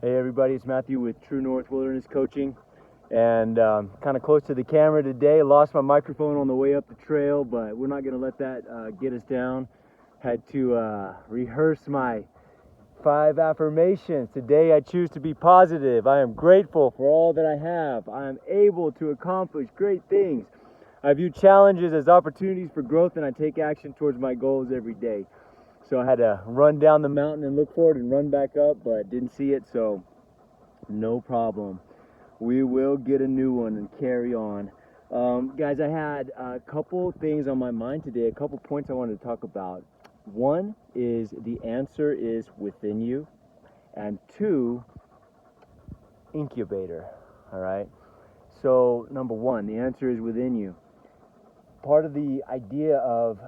Hey everybody, it's Matthew with True North Wilderness Coaching, and kind of close to the camera today. Lost my microphone on the way up the trail, but we're not going to let that get us down. Had to rehearse my 5 affirmations. Today I choose to be positive. I am grateful for all that I have. I am able to accomplish great things. I view challenges as opportunities for growth, and I take action towards my goals every day. So I had to run down the mountain and look for it and run back up, but didn't see it, so no problem. We will get a new one and carry on. Guys, I had a couple things on my mind today, a couple points I wanted to talk about. One is the answer is within you, and 2, incubator. All right. So number 1, the answer is within you. Part of the idea of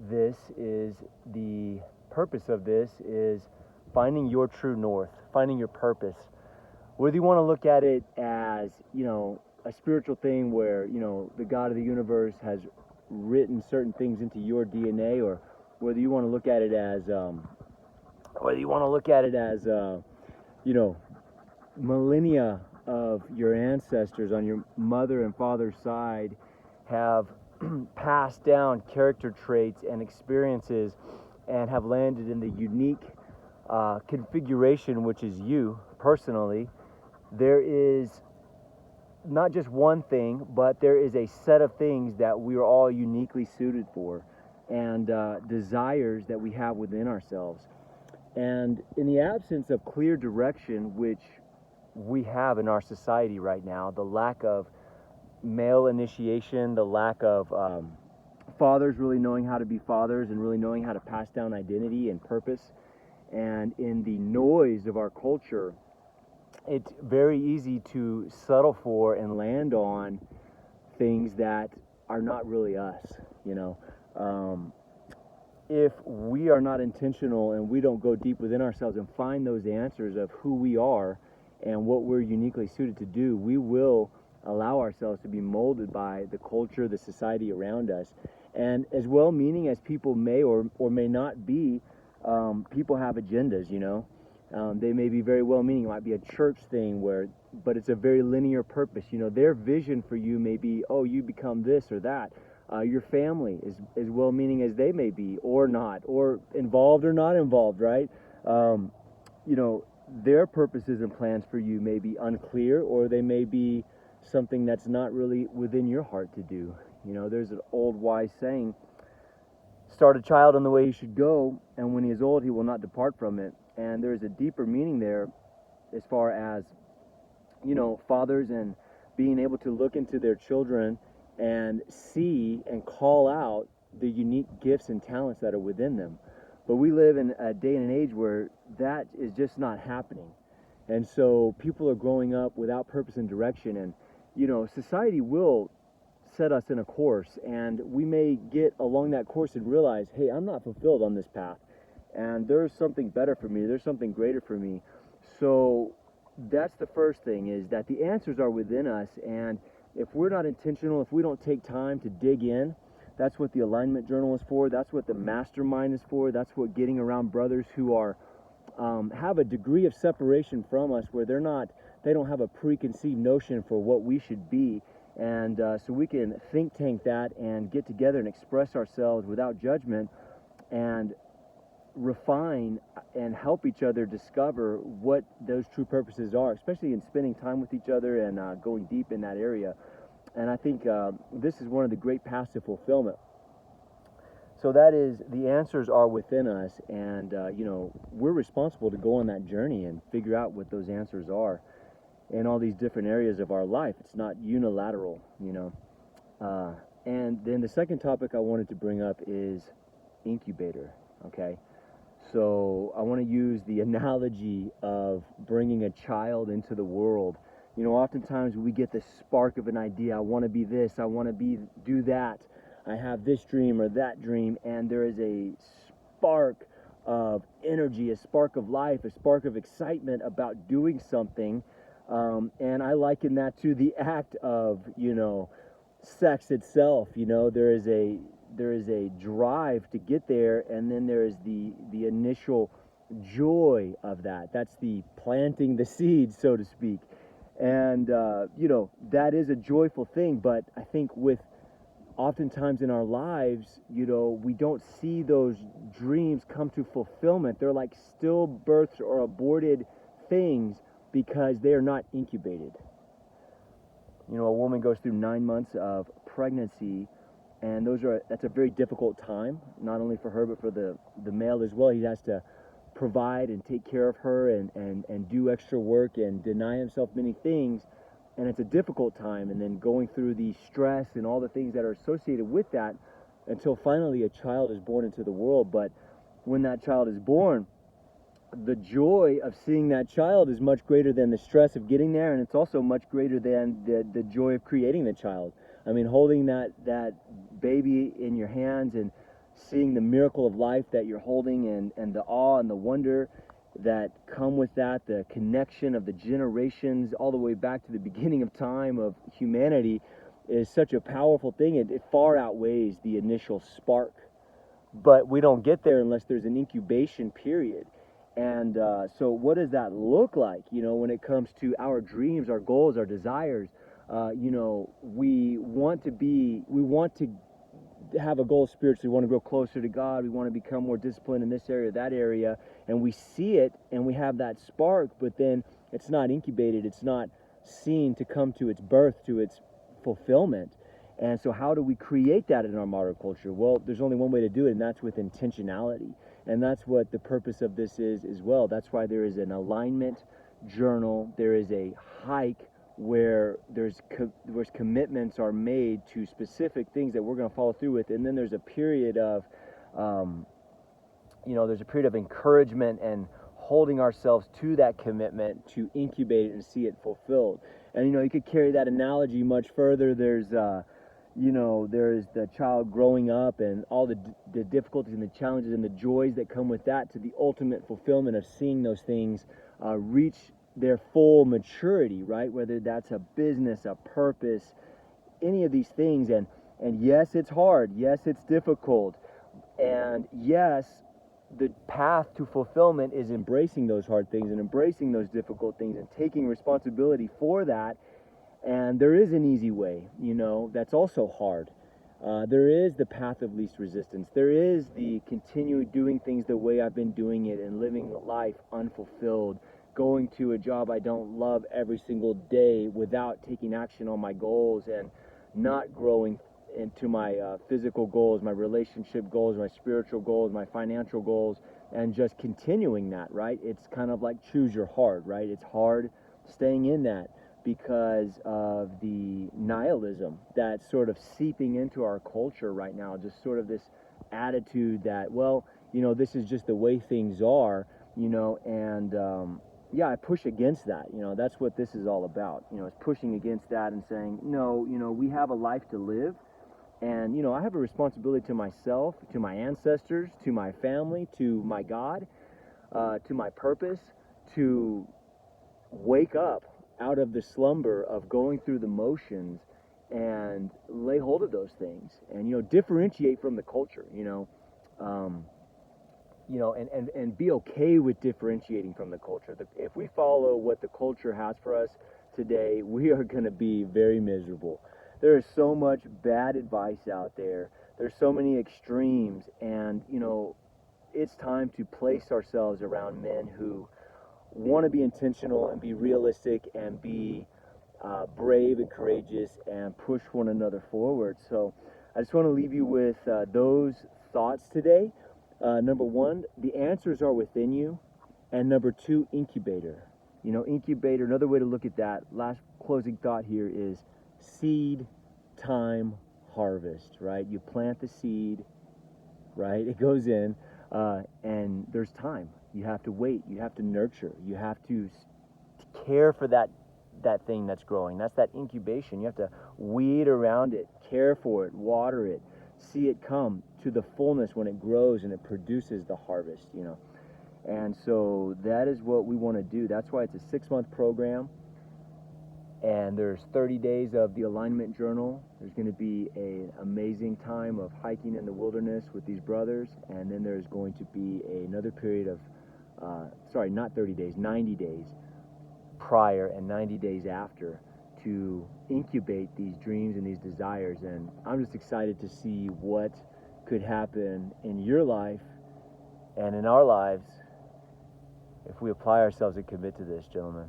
this is the purpose of this is finding your true north, finding your purpose. Whether you want to look at it as, a spiritual thing where, the God of the universe has written certain things into your DNA, or whether you want to look at it as, millennia of your ancestors on your mother and father's side have passed down character traits and experiences and have landed in the unique configuration, which is you personally. There is not just one thing, but there is a set of things that we are all uniquely suited for, and desires that we have within ourselves. And in the absence of clear direction, which we have in our society right now, the lack of male initiation, the lack of fathers really knowing how to be fathers and really knowing how to pass down identity and purpose, and in the noise of our culture, it's very easy to settle for and land on things that are not really us. If we are not intentional and we don't go deep within ourselves and find those answers of who we are and what we're uniquely suited to do, we will allow ourselves to be molded by the culture, the society around us. And as well-meaning as people may or may not be, people have agendas, They may be very well-meaning. It might be a church thing but it's a very linear purpose. Their vision for you may be, oh, you become this or that. Your family is as well-meaning as they may be, or not, or involved or not involved, right? Their purposes and plans for you may be unclear, or they may be something that's not really within your heart to do. There's an old wise saying, start a child on the way he should go, and when he is old, he will not depart from it. And there's a deeper meaning there as far as, fathers and being able to look into their children and see and call out the unique gifts and talents that are within them. But we live in a day and an age where that is just not happening. And so people are growing up without purpose and direction, and society will set us in a course, and we may get along that course and realize, hey, I'm not fulfilled on this path, and there's something better for me, there's something greater for me. So that's the first thing, is that the answers are within us, and if we're not intentional, if we don't take time to dig in, that's what the alignment journal is for, that's what the mastermind is for, that's what getting around brothers who are have a degree of separation from us, where they don't have a preconceived notion for what we should be, and so we can think tank that and get together and express ourselves without judgment and refine and help each other discover what those true purposes are, especially in spending time with each other and going deep in that area. And I think this is one of the great paths to fulfillment. So that is, the answers are within us, and we're responsible to go on that journey and figure out what those answers are in all these different areas of our life. It's not unilateral, and then the second topic I wanted to bring up is incubator. Okay, so I want to use the analogy of bringing a child into the world. Oftentimes we get this spark of an idea. I want to be this, I want to do that, I have this dream or that dream, and there is a spark of energy, a spark of life, a spark of excitement about doing something. And I liken that to the act of, sex itself. There is a drive to get there, and then there is the initial joy of that. That's the planting the seed, so to speak. And, that is a joyful thing. But I think with oftentimes in our lives, we don't see those dreams come to fulfillment. They're like stillbirths or aborted things because they are not incubated. A woman goes through 9 months of pregnancy, and that's a very difficult time, not only for her but for the male as well. He has to provide and take care of her and do extra work and deny himself many things, and it's a difficult time. And then going through the stress and all the things that are associated with that until finally a child is born into the world. But when that child is born, the joy of seeing that child is much greater than the stress of getting there, and it's also much greater than the joy of creating the child. I mean, holding that baby in your hands and seeing the miracle of life that you're holding, and the awe and the wonder that come with that, the connection of the generations all the way back to the beginning of time of humanity, is such a powerful thing. It far outweighs the initial spark. But we don't get there unless there's an incubation period. And so what does that look like, when it comes to our dreams, our goals, our desires? We want to have a goal spiritually. We want to grow closer to God. We want to become more disciplined in this area, that area. And we see it and we have that spark, but then it's not incubated. It's not seen to come to its birth, to its fulfillment. And so how do we create that in our modern culture? Well, there's only one way to do it, and that's with intentionality. And that's what the purpose of this is as well. That's why there is an alignment journal. There is a hike where there's commitments are made to specific things that we're going to follow through with. And then there's a period of, encouragement and holding ourselves to that commitment to incubate it and see it fulfilled. And, you could carry that analogy much further. There's the child growing up and all the difficulties and the challenges and the joys that come with that, to the ultimate fulfillment of seeing those things reach their full maturity, right? Whether that's a business, a purpose, any of these things. And yes, it's hard. Yes, it's difficult. And yes, the path to fulfillment is embracing those hard things and embracing those difficult things and taking responsibility for that. And there is an easy way, that's also hard. There is the path of least resistance. There is the continue doing things the way I've been doing it and living life unfulfilled, going to a job I don't love every single day without taking action on my goals and not growing into my physical goals, my relationship goals, my spiritual goals, my financial goals, and just continuing that, right? It's kind of like choose your heart, right? It's hard staying in that because of the nihilism that's sort of seeping into our culture right now. Just sort of this attitude that, well, this is just the way things are, and I push against that. That's what this is all about. It's pushing against that and saying, no, we have a life to live. And, I have a responsibility to myself, to my ancestors, to my family, to my God, to my purpose, to wake up out of the slumber of going through the motions and lay hold of those things and, differentiate from the culture, and be okay with differentiating from the culture. If we follow what the culture has for us today, we are going to be very miserable. There is so much bad advice out there. There's so many extremes, and, it's time to place ourselves around men who want to be intentional and be realistic and be brave and courageous and push one another forward. So I just want to leave you with those thoughts today. Number one, the answers are within you. And number two, incubator. Incubator, another way to look at that, last closing thought here is seed, time, harvest, right? You plant the seed, right? It goes in, and there's time. You have to wait. You have to nurture. You have to care for that thing that's growing. That's that incubation. You have to weed around it, care for it, water it, see it come to the fullness when it grows and it produces the harvest, And so that is what we want to do. That's why it's a 6-month program. And there's 30 days of the alignment journal. There's going to be an amazing time of hiking in the wilderness with these brothers. And then there's going to be another period of sorry, not 30 days, 90 days prior and 90 days after to incubate these dreams and these desires. And I'm just excited to see what could happen in your life and in our lives if we apply ourselves and commit to this, gentlemen.